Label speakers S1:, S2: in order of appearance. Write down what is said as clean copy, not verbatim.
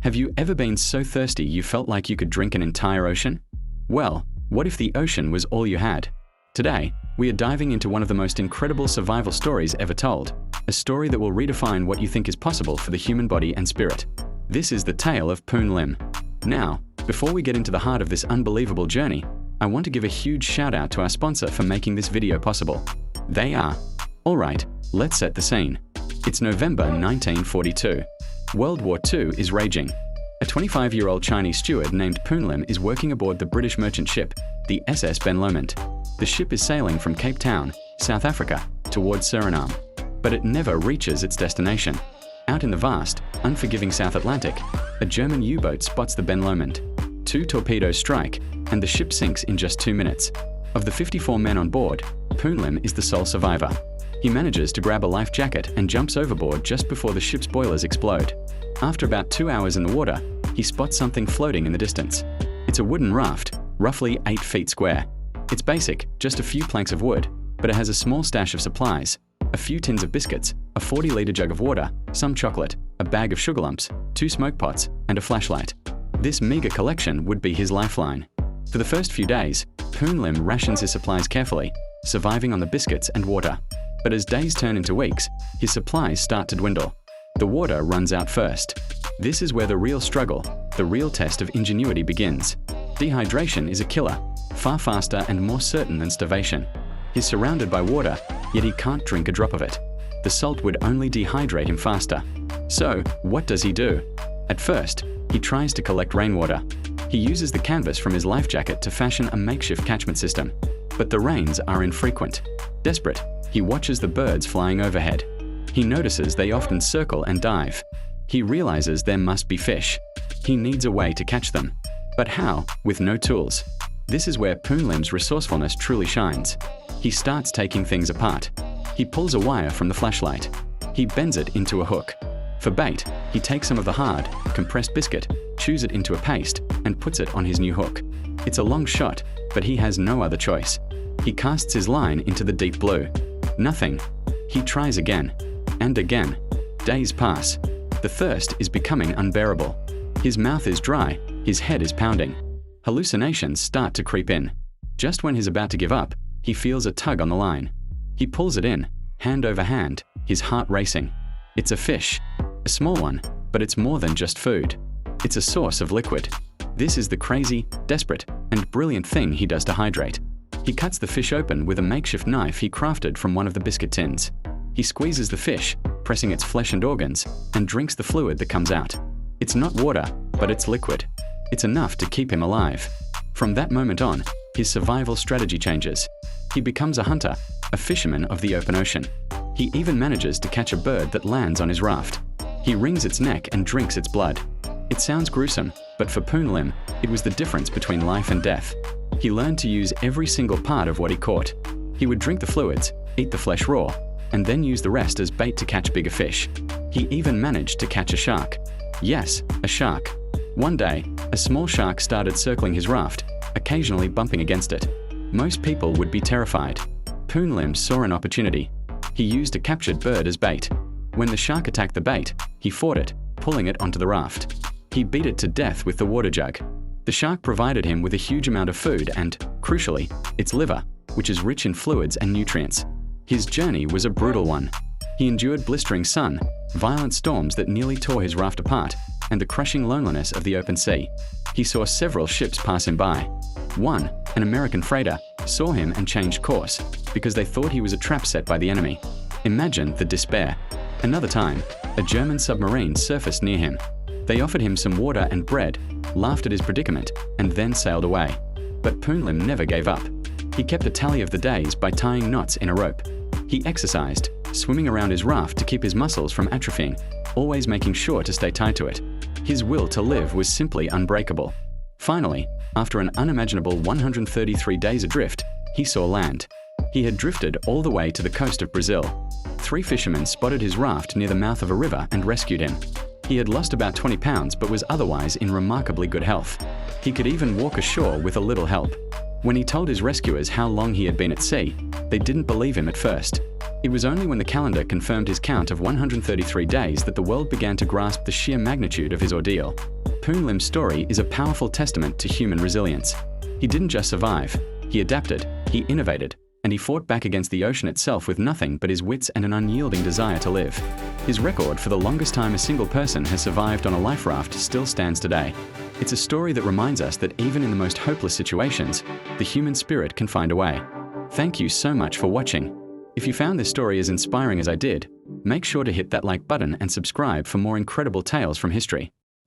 S1: Have you ever been so thirsty you felt like you could drink an entire ocean? Well, what if the ocean was all you had? Today, we are diving into one of the most incredible survival stories ever told, a story that will redefine what you think is possible for the human body and spirit. This is the tale of Poon Lim. Now, before we get into the heart of this unbelievable journey, I want to give a huge shout out to our sponsor for making this video possible. They are. Alright, let's set the scene. It's November 1942. World War II is raging. A 25-year-old Chinese steward named Poon Lim is working aboard the British merchant ship, the SS Ben Lomond. The ship is sailing from Cape Town, South Africa, towards Suriname, but it never reaches its destination. Out in the vast, unforgiving South Atlantic, a German U-boat spots the Ben Lomond. 2 torpedoes strike, and the ship sinks in just 2 minutes. Of the 54 men on board, Poon Lim is the sole survivor. He manages to grab a life jacket and jumps overboard just before the ship's boilers explode. After about 2 hours in the water, he spots something floating in the distance. It's a wooden raft, roughly 8 feet square. It's basic, just a few planks of wood, but it has a small stash of supplies, a few tins of biscuits, a 40-liter jug of water, some chocolate, a bag of sugar lumps, 2 smoke pots, and a flashlight. This meager collection would be his lifeline. For the first few days, Poon Lim rations his supplies carefully, surviving on the biscuits and water. But as days turn into weeks, his supplies start to dwindle. The water runs out first. This is where the real struggle, the real test of ingenuity begins. Dehydration is a killer, far faster and more certain than starvation. He's surrounded by water, yet he can't drink a drop of it. The salt would only dehydrate him faster. So, what does he do? At first, he tries to collect rainwater. He uses the canvas from his life jacket to fashion a makeshift catchment system. But the rains are infrequent. Desperate, he watches the birds flying overhead. He notices they often circle and dive. He realizes there must be fish. He needs a way to catch them. But how, with no tools? This is where Poon Lim's resourcefulness truly shines. He starts taking things apart. He pulls a wire from the flashlight. He bends it into a hook. For bait, he takes some of the hard, compressed biscuit, chews it into a paste, and puts it on his new hook. It's a long shot, but he has no other choice. He casts his line into the deep blue. Nothing. He tries again. And again. Days pass. The thirst is becoming unbearable. His mouth is dry, his head is pounding. Hallucinations start to creep in. Just when he's about to give up, he feels a tug on the line. He pulls it in, hand over hand, his heart racing. It's a fish. A small one, but it's more than just food. It's a source of liquid. This is the crazy, desperate, and brilliant thing he does to hydrate. He cuts the fish open with a makeshift knife he crafted from one of the biscuit tins. He squeezes the fish, pressing its flesh and organs, and drinks the fluid that comes out. It's not water, but it's liquid. It's enough to keep him alive. From that moment on, his survival strategy changes. He becomes a hunter, a fisherman of the open ocean. He even manages to catch a bird that lands on his raft. He wrings its neck and drinks its blood. It sounds gruesome, but for Poon Lim, it was the difference between life and death. He learned to use every single part of what he caught. He would drink the fluids, eat the flesh raw, and then use the rest as bait to catch bigger fish. He even managed to catch a shark. Yes, a shark. One day, a small shark started circling his raft, occasionally bumping against it. Most people would be terrified. Poon Lim saw an opportunity. He used a captured bird as bait. When the shark attacked the bait, he fought it, pulling it onto the raft. He beat it to death with the water jug. The shark provided him with a huge amount of food and, crucially, its liver, which is rich in fluids and nutrients. His journey was a brutal one. He endured blistering sun, violent storms that nearly tore his raft apart, and the crushing loneliness of the open sea. He saw several ships pass him by. One, an American freighter, saw him and changed course, because they thought he was a trap set by the enemy. Imagine the despair. Another time, a German submarine surfaced near him. They offered him some water and bread, laughed at his predicament, and then sailed away. But Poon Lim never gave up. He kept a tally of the days by tying knots in a rope. He exercised, swimming around his raft to keep his muscles from atrophying, always making sure to stay tied to it. His will to live was simply unbreakable. Finally, after an unimaginable 133 days adrift, he saw land. He had drifted all the way to the coast of Brazil. 3 fishermen spotted his raft near the mouth of a river and rescued him. He had lost about 20 pounds but was otherwise in remarkably good health. He could even walk ashore with a little help. When he told his rescuers how long he had been at sea, they didn't believe him at first. It was only when the calendar confirmed his count of 133 days that the world began to grasp the sheer magnitude of his ordeal. Poon Lim's story is a powerful testament to human resilience. He didn't just survive, he adapted, he innovated, and he fought back against the ocean itself with nothing but his wits and an unyielding desire to live. His record for the longest time a single person has survived on a life raft still stands today. It's a story that reminds us that even in the most hopeless situations, the human spirit can find a way. Thank you so much for watching. If you found this story as inspiring as I did, make sure to hit that like button and subscribe for more incredible tales from history.